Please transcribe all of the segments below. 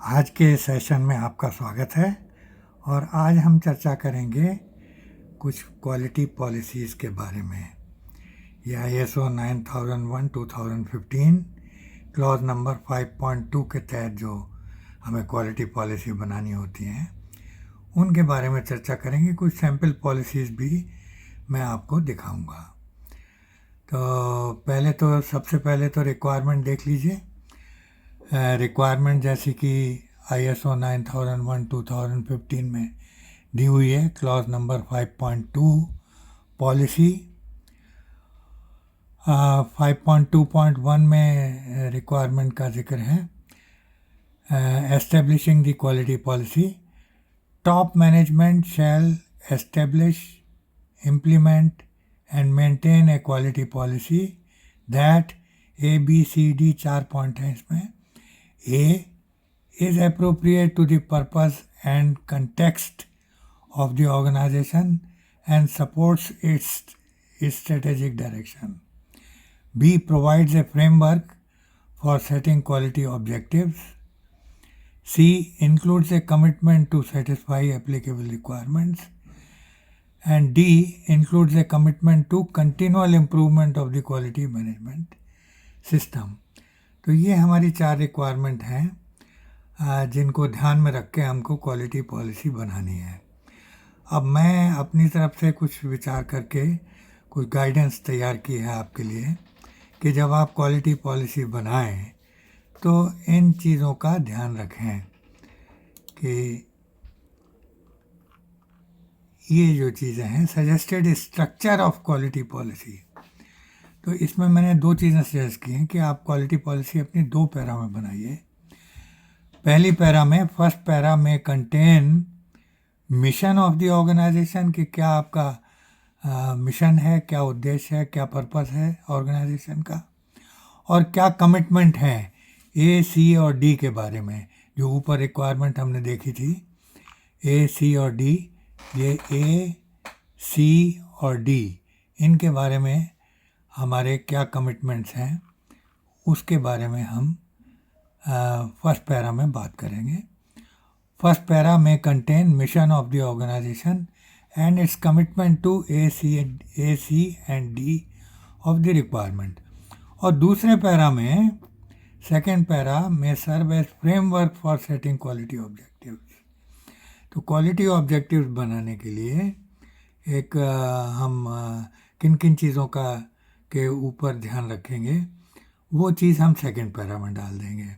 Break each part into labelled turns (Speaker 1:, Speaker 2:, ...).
Speaker 1: आज के सेशन में आपका स्वागत है और आज हम चर्चा करेंगे कुछ क्वालिटी पॉलिसीज़ के बारे में। यह ISO 9001:2015 क्लॉज नंबर 5.2 के तहत जो हमें क्वालिटी पॉलिसी बनानी होती हैं उनके बारे में चर्चा करेंगे। कुछ सैम्पल पॉलिसीज़ भी मैं आपको दिखाऊंगा। तो सबसे पहले तो रिक्वायरमेंट देख लीजिए। रिक्वायरमेंट जैसे कि ISO 9001:2015 में दी हुई है, क्लॉज नंबर 5.2 पॉलिसी। 5.2.1 में रिक्वायरमेंट का जिक्र है, establishing the quality policy. Top management shall establish, implement and maintain a quality policy that ABCD 4 point हैं इसमें। A is appropriate to the purpose and context of the organization and supports its strategic direction. B provides a framework for setting quality objectives. C includes a commitment to satisfy applicable requirements. And D includes a commitment to continual improvement of the quality management system. तो ये हमारी 4 requirement हैं जिनको ध्यान में रख के हमको क्वालिटी पॉलिसी बनानी है। अब मैं अपनी तरफ से कुछ विचार करके कुछ गाइडेंस तैयार की है आपके लिए कि जब आप क्वालिटी पॉलिसी बनाएं तो इन चीज़ों का ध्यान रखें कि ये जो चीज़ें हैं, suggested structure of quality policy. तो इसमें मैंने 2 चीज़ें सजेस्ट की हैं कि आप क्वालिटी पॉलिसी अपनी 2 पैरा में बनाइए। पहली पैरा में, फर्स्ट पैरा में contain mission of the organisation, कि क्या आपका मिशन है, क्या उद्देश्य है, क्या पर्पस है ऑर्गेनाइजेशन का, और क्या कमिटमेंट है A, C और D के बारे में। जो ऊपर रिक्वायरमेंट हमने देखी थी A, C और D, ये A, C और D इनके बारे में हमारे क्या कमिटमेंट्स हैं उसके बारे में हम फर्स्ट पैरा में बात करेंगे। फर्स्ट पैरा में contain mission of the organisation and its commitment to A, C and D of the requirement. और दूसरे पैरा में, सेकेंड पैरा में, serve as framework for setting quality objectives. तो क्वालिटी ऑब्जेक्टिव्स बनाने के लिए एक हम किन किन चीज़ों के ऊपर ध्यान रखेंगे वो चीज़ हम सेकंड पैरा में डाल देंगे।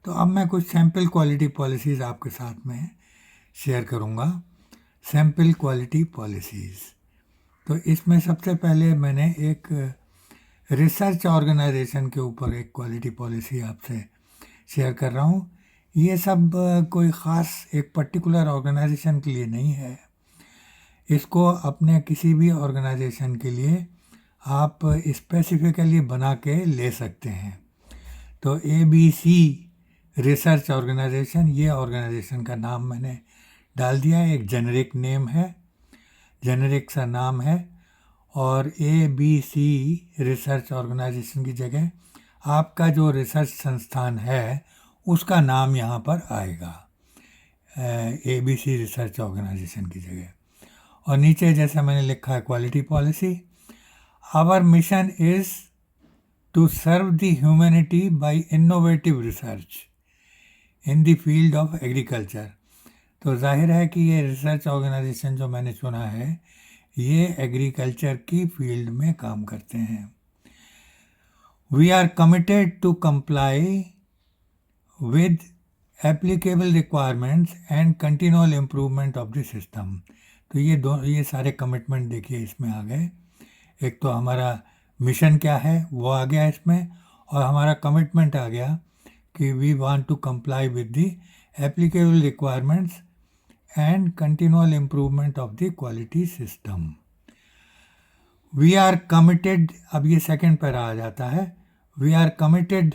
Speaker 1: तो अब मैं कुछ सैम्पल क्वालिटी पॉलिसीज़ आपके साथ में शेयर करूँगा। सैम्पल क्वालिटी पॉलिसीज़, तो इसमें सबसे पहले मैंने एक रिसर्च ऑर्गेनाइजेशन के ऊपर एक क्वालिटी पॉलिसी आपसे शेयर कर रहा हूँ। ये सब कोई ख़ास एक पर्टिकुलर ऑर्गेनाइजेशन के लिए नहीं है, इसको अपने किसी भी ऑर्गेनाइजेशन के लिए आप स्पेसिफिकली बना के ले सकते हैं। तो ABC रिसर्च ऑर्गेनाइजेशन, ये ऑर्गेनाइजेशन का नाम मैंने डाल दिया है, एक जेनरिक नेम है, जेनरिक सा नाम है। और ABC रिसर्च ऑर्गेनाइजेशन की जगह आपका जो रिसर्च संस्थान है उसका नाम यहाँ पर आएगा, ABC रिसर्च ऑर्गेनाइजेशन की जगह। और नीचे जैसा मैंने लिखा है quality policy, our mission is to serve the humanity by innovative research in the field of agriculture. तो जाहिर है कि ये रिसर्च ऑर्गेनाइजेशन जो मैंने चुना है ये एग्रीकल्चर की फील्ड में काम करते हैं। We are committed to comply with applicable requirements and continual improvement of the system. तो ये सारे कमिटमेंट देखिए इसमें आ गए। एक तो हमारा मिशन क्या है वो आ गया इसमें, और हमारा कमिटमेंट आ गया कि we want to comply with the applicable requirements and continual improvement of the quality system. We are committed, अब ये सेकेंड पैरा आ जाता है, we are committed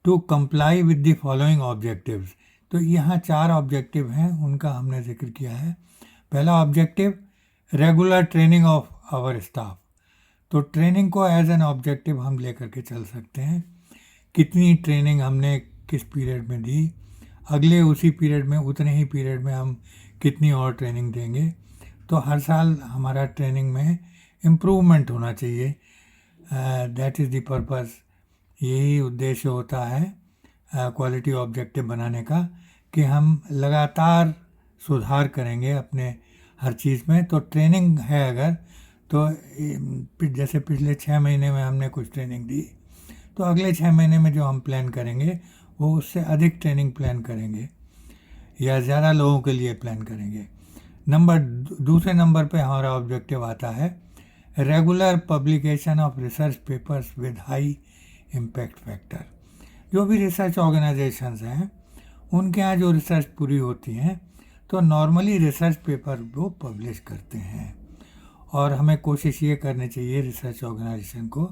Speaker 1: to comply with the following objectives. तो यहाँ 4 ऑब्जेक्टिव हैं, उनका हमने जिक्र किया है। पहला objective, regular training of our staff. तो ट्रेनिंग को एज एन ऑब्जेक्टिव हम लेकर के चल सकते हैं, कितनी ट्रेनिंग हमने किस पीरियड में दी, अगले उसी पीरियड में, उतने ही पीरियड में हम कितनी और ट्रेनिंग देंगे। तो हर साल हमारा ट्रेनिंग में इम्प्रूवमेंट होना चाहिए। दैट इज़ द पर्पस, यही उद्देश्य होता है क्वालिटी ऑब्जेक्टिव बनाने का, कि हम लगातार सुधार करेंगे अपने हर चीज़ में। तो ट्रेनिंग है अगर, तो जैसे पिछले 6 महीने में हमने कुछ ट्रेनिंग दी, तो अगले 6 महीने में जो हम प्लान करेंगे वो उससे अधिक ट्रेनिंग प्लान करेंगे या ज़्यादा लोगों के लिए प्लान करेंगे। दूसरे नंबर पे हमारा ऑब्जेक्टिव आता है regular publication of research papers with high impact factor. जो भी रिसर्च ऑर्गेनाइजेशंस हैं उनके यहाँ जो रिसर्च पूरी होती हैं तो नॉर्मली रिसर्च पेपर वो पब्लिश करते हैं, और हमें कोशिश ये करनी चाहिए रिसर्च ऑर्गेनाइजेशन को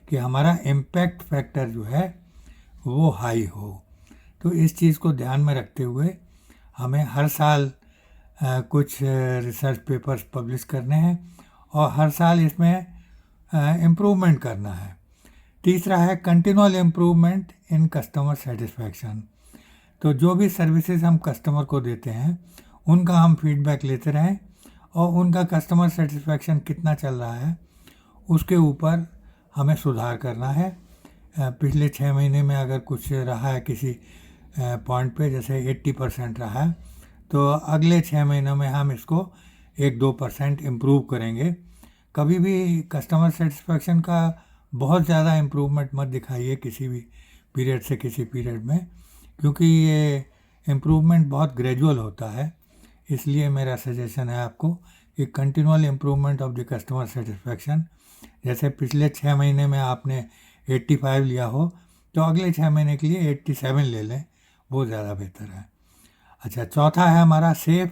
Speaker 1: कि हमारा इम्पैक्ट फैक्टर जो है वो हाई हो। तो इस चीज़ को ध्यान में रखते हुए हमें हर साल कुछ रिसर्च पेपर्स पब्लिश करने हैं और हर साल इसमें इम्प्रूवमेंट करना है। तीसरा है continual improvement in customer satisfaction. तो जो भी सर्विसेज हम कस्टमर को देते हैं उनका हम फीडबैक लेते रहें और उनका कस्टमर सेटिस्फैक्शन कितना चल रहा है उसके ऊपर हमें सुधार करना है। पिछले 6 महीने में अगर कुछ रहा है किसी पॉइंट पे, जैसे 80% रहा है, तो अगले 6 महीनों में हम इसको 1-2% इम्प्रूव करेंगे। कभी भी कस्टमर सेटिस्फैक्शन का बहुत ज़्यादा इम्प्रूवमेंट मत दिखाइए किसी भी पीरियड से किसी पीरियड में, क्योंकि ये इम्प्रूवमेंट बहुत ग्रेजुअल होता है। इसलिए मेरा सजेशन है आपको कि continual improvement of the customer satisfaction, जैसे पिछले 6 महीने में आपने 85 लिया हो तो अगले 6 महीने के लिए 87 ले लें, वो ज़्यादा बेहतर है। अच्छा, चौथा है हमारा safe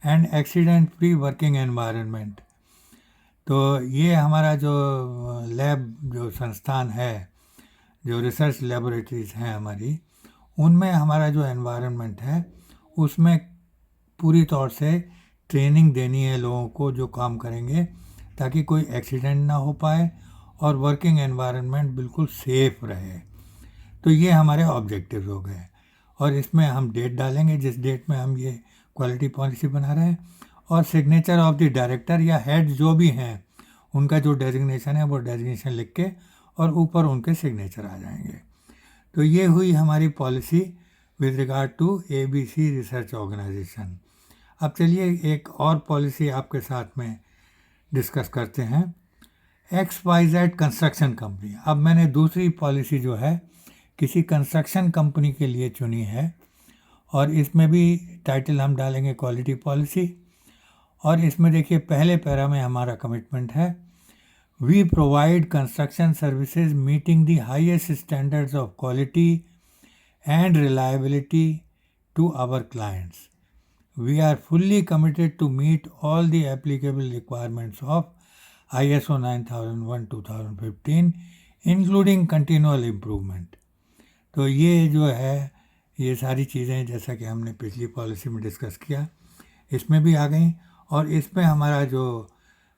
Speaker 1: and accident free working environment. तो ये हमारा जो लैब जो संस्थान है, जो रिसर्च लेबोरेटरीज़ हैं हमारी, उनमें हमारा जो एनवायरनमेंट है उसमें पूरी तौर से ट्रेनिंग देनी है लोगों को जो काम करेंगे, ताकि कोई एक्सीडेंट ना हो पाए और वर्किंग एनवायरनमेंट बिल्कुल सेफ़ रहे। तो ये हमारे ऑब्जेक्टिव्स हो गए, और इसमें हम डेट डालेंगे जिस डेट में हम ये क्वालिटी पॉलिसी बना रहे हैं, और सिग्नेचर ऑफ द डायरेक्टर या हेड जो भी हैं उनका जो डेजिग्नेशन है वो डेजिग्नेशन लिख के और ऊपर उनके सिग्नेचर आ जाएंगे। तो ये हुई हमारी policy with regard to ABC research organisation. अब चलिए एक और पॉलिसी आपके साथ में डिस्कस करते हैं, XYZ कंस्ट्रक्शन कंपनी। अब मैंने दूसरी पॉलिसी जो है किसी कंस्ट्रक्शन कंपनी के लिए चुनी है, और इसमें भी टाइटल हम डालेंगे क्वालिटी पॉलिसी। और इसमें देखिए पहले पैरा में हमारा कमिटमेंट है, we provide construction services meeting the highest standards of quality and reliability to our clients. We are fully committed to meet all the applicable requirements of ISO 9001:2015, including continual improvement। तो ये जो है ये सारी चीज़ें जैसा कि हमने पिछली पॉलिसी में डिस्कस किया इसमें भी आ गई, और इसमें हमारा जो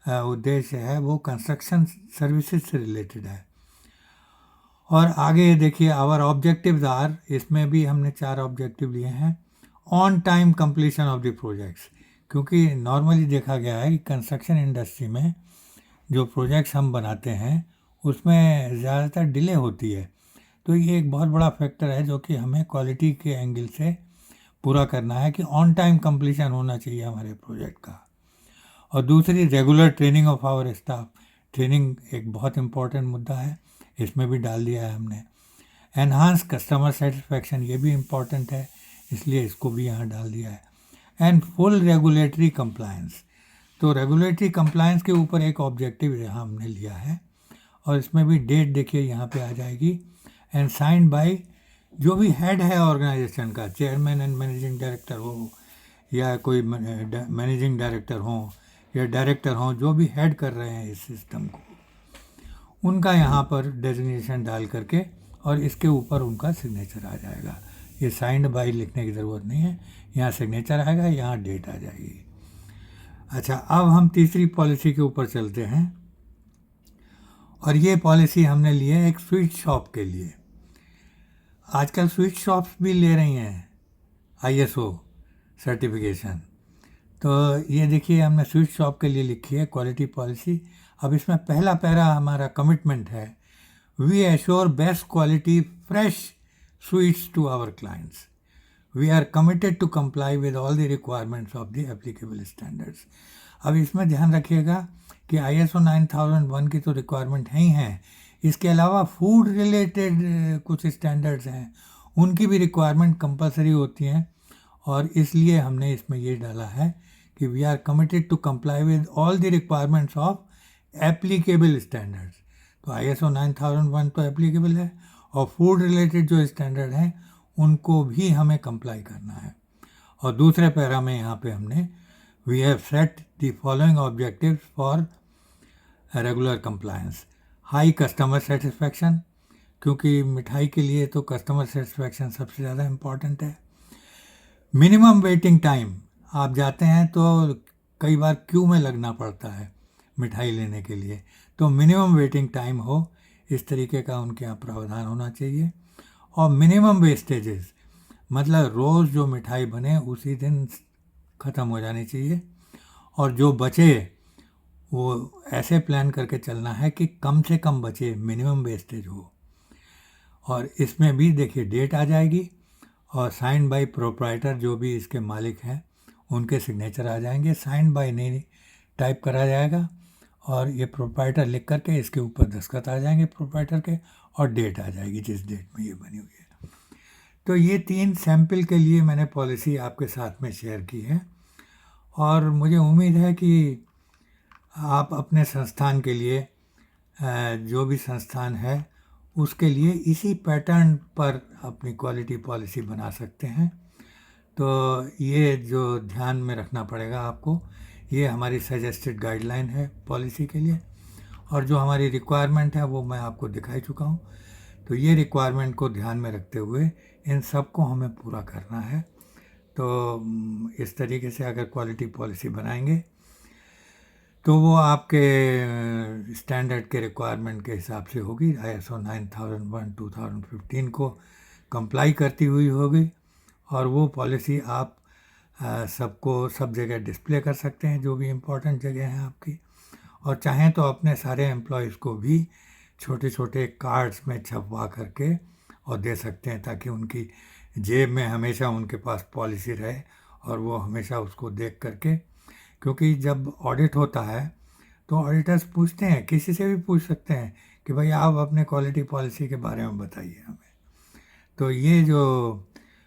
Speaker 1: उद्देश्य है वो कंस्ट्रक्शन सर्विसेज से रिलेटेड है। और आगे देखिए आवर ऑब्जेक्टिव्स आर, इसमें भी हमने 4 ऑब्जेक्टिव लिए हैं। On time completion of the projects, क्योंकि नॉर्मली देखा गया है कि कंस्ट्रक्शन इंडस्ट्री में जो प्रोजेक्ट्स हम बनाते हैं उसमें ज़्यादातर डिले होती है। तो ये एक बहुत बड़ा फैक्टर है जो कि हमें क्वालिटी के एंगल से पूरा करना है कि ऑन टाइम कंप्लीशन होना चाहिए हमारे प्रोजेक्ट का। और दूसरी regular training of our staff, training एक बहुत इम्पॉर्टेंट मुद्दा है, इसमें भी डाल दिया है हमने। एनहांस कस्टमर सेटिस्फैक्शन, ये भी इम्पॉर्टेंट है, इसलिए इसको भी यहाँ डाल दिया है। एंड फुल रेगुलेटरी कंप्लायंस, तो रेगुलेटरी कंप्लायंस के ऊपर एक ऑब्जेक्टिव यहाँ हमने लिया है, और इसमें भी डेट देखिए यहाँ पे आ जाएगी। एंड साइंड बाय जो भी हेड है ऑर्गेनाइजेशन का, चेयरमैन एंड मैनेजिंग डायरेक्टर हो या कोई मैनेजिंग डायरेक्टर हो या डायरेक्टर हो, जो भी हेड कर रहे हैं इस सिस्टम को, उनका यहाँ पर डेजिग्नेशन डाल करके और इसके ऊपर उनका सिग्नेचर आ जाएगा। ये साइंड बाय लिखने की ज़रूरत नहीं है, यहाँ सिग्नेचर आएगा, यहाँ डेट आ जाएगी। अच्छा, अब हम तीसरी पॉलिसी के ऊपर चलते हैं, और ये पॉलिसी हमने ली है एक स्वीट शॉप के लिए। आजकल स्वीट शॉप्स भी ले रही हैं ISO सर्टिफिकेशन। तो ये देखिए हमने स्वीट शॉप के लिए लिखी है क्वालिटी पॉलिसी। अब इसमें पहला पैरा हमारा कमिटमेंट है, we assure best quality fresh sweets to our clients. We are committed to comply with all the requirements of the applicable standards. अब इसमें ध्यान रखिएगा कि ISO 9001 की तो रिक्वायरमेंट है ही हैं, इसके अलावा फूड रिलेटेड कुछ स्टैंडर्ड्स हैं, उनकी भी रिक्वायरमेंट कंपलसरी होती हैं। और इसलिए हमने इसमें ये डाला है कि we are committed to comply with all the requirements of applicable standards. तो ISO 9001 तो एप्लीकेबल है, और फूड रिलेटेड जो स्टैंडर्ड हैं उनको भी हमें कंप्लाई करना है। और दूसरे पैरा में यहाँ पे हमने we have set the following objectives for regular compliance. High customer satisfaction, क्योंकि मिठाई के लिए तो कस्टमर सेटिस्फैक्शन सबसे ज़्यादा इम्पॉर्टेंट है। मिनिमम वेटिंग टाइम, आप जाते हैं तो कई बार क्यू में लगना पड़ता है मिठाई लेने के लिए, तो मिनिमम वेटिंग टाइम हो, इस तरीके का उनके यहाँ प्रावधान होना चाहिए। और मिनिमम वेस्टेजेस, मतलब रोज़ जो मिठाई बने उसी दिन ख़त्म हो जानी चाहिए, और जो बचे वो ऐसे प्लान करके चलना है कि कम से कम बचे, मिनिमम वेस्टेज हो। और इसमें भी देखिए डेट आ जाएगी, और साइन बाय प्रोप्राइटर, जो भी इसके मालिक हैं उनके सिग्नेचर आ जाएंगे। साइन बाय नहीं टाइप करा जाएगा, और ये प्रोप्राइटर लिख करके इसके ऊपर दस्तखत आ जाएंगे प्रोप्राइटर के, और डेट आ जाएगी जिस डेट में ये बनी हुई है। तो ये 3 सैंपल के लिए मैंने पॉलिसी आपके साथ में शेयर की है, और मुझे उम्मीद है कि आप अपने संस्थान के लिए, जो भी संस्थान है उसके लिए इसी पैटर्न पर अपनी क्वालिटी पॉलिसी बना सकते हैं। तो ये जो ध्यान में रखना पड़ेगा आपको, ये हमारी सजेस्टेड गाइडलाइन है पॉलिसी के लिए, और जो हमारी रिक्वायरमेंट है वो मैं आपको दिखाई चुका हूँ। तो ये रिक्वायरमेंट को ध्यान में रखते हुए इन सब को हमें पूरा करना है। तो इस तरीके से अगर क्वालिटी पॉलिसी बनाएंगे तो वो आपके स्टैंडर्ड के रिक्वायरमेंट के हिसाब से होगी, ISO 9001 2015 को कंप्लाई करती हुई होगी, और वो पॉलिसी आप सबको सब जगह डिस्प्ले कर सकते हैं, जो भी इम्पोर्टेंट जगह हैं आपकी। और चाहें तो अपने सारे एम्प्लॉयज़ को भी छोटे छोटे कार्ड्स में छपवा करके और दे सकते हैं, ताकि उनकी जेब में हमेशा उनके पास पॉलिसी रहे, और वो हमेशा उसको देख करके, क्योंकि जब ऑडिट होता है तो ऑडिटर्स पूछते हैं, किसी से भी पूछ सकते हैं कि भाई आप अपने क्वालिटी पॉलिसी के बारे में बताइए हमें। तो ये जो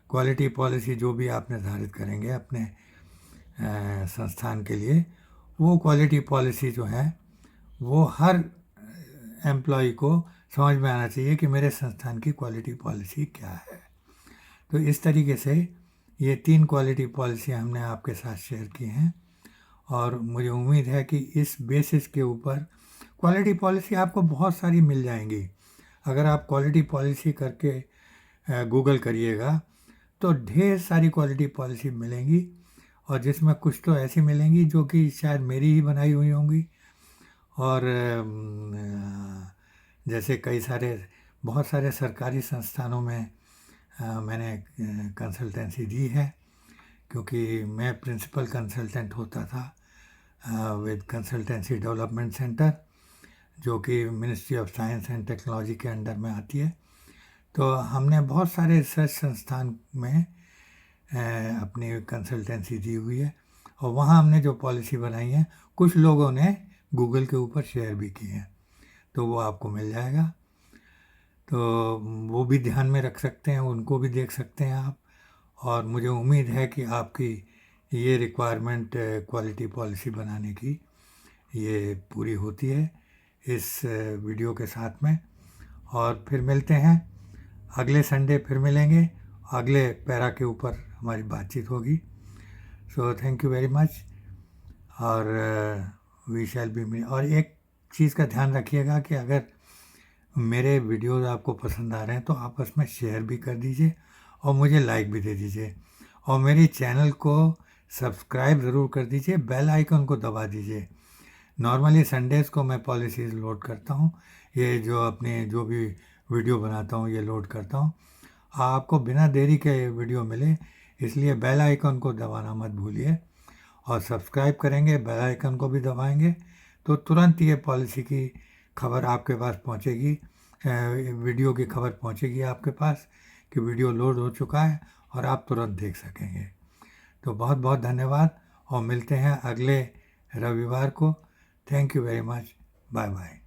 Speaker 1: क्वालिटी पॉलिसी जो भी आप निर्धारित करेंगे अपने संस्थान के लिए, वो क्वालिटी पॉलिसी जो है वो हर एम्प्लॉय को समझ में आना चाहिए कि मेरे संस्थान की क्वालिटी पॉलिसी क्या है। तो इस तरीके से ये 3 क्वालिटी पॉलिसियाँ हमने आपके साथ शेयर की हैं, और मुझे उम्मीद है कि इस बेसिस के ऊपर क्वालिटी पॉलिसी आपको बहुत सारी मिल जाएंगी। अगर आप क्वालिटी पॉलिसी करके गूगल करिएगा तो ढेर सारी क्वालिटी पॉलिसी मिलेंगी, और जिसमें कुछ तो ऐसी मिलेंगी जो कि शायद मेरी ही बनाई हुई होंगी, और जैसे बहुत सारे सरकारी संस्थानों में मैंने कंसल्टेंसी दी है, क्योंकि मैं प्रिंसिपल कंसल्टेंट होता था विद कंसल्टेंसी डेवलपमेंट सेंटर, जो कि ministry of science and technology के अंडर में आती है। तो हमने बहुत सारे रिसर्च संस्थान में अपनी कंसल्टेंसी दी हुई है, और वहाँ हमने जो पॉलिसी बनाई है कुछ लोगों ने गूगल के ऊपर शेयर भी की हैं, तो वो आपको मिल जाएगा। तो वो भी ध्यान में रख सकते हैं, उनको भी देख सकते हैं आप। और मुझे उम्मीद है कि आपकी ये रिक्वायरमेंट क्वालिटी पॉलिसी बनाने की ये पूरी होती है इस वीडियो के साथ में। और फिर मिलते हैं अगले संडे, फिर मिलेंगे, अगले पैरा के ऊपर हमारी बातचीत होगी। So thank you very much, और वी शैल बी। और एक चीज़ का ध्यान रखिएगा कि अगर मेरे वीडियोस आपको पसंद आ रहे हैं तो आपस में शेयर भी कर दीजिए, और मुझे लाइक भी दे दीजिए, और मेरे चैनल को सब्सक्राइब ज़रूर कर दीजिए, बेल आइकन को दबा दीजिए। नॉर्मली संडेज़ को मैं पॉलिसीज़ लोड करता हूँ, ये जो भी वीडियो बनाता हूँ ये लोड करता हूँ। आपको बिना देरी के वीडियो मिले, इसलिए बेल आइकन को दबाना मत भूलिए, और सब्सक्राइब करेंगे, बेल आइकन को भी दबाएंगे तो तुरंत ये पॉलिसी की खबर आपके पास पहुंचेगी, वीडियो की खबर पहुंचेगी आपके पास कि वीडियो लोड हो चुका है, और आप तुरंत देख सकेंगे। तो बहुत बहुत धन्यवाद, और मिलते हैं अगले रविवार को। Thank you very much. Bye bye.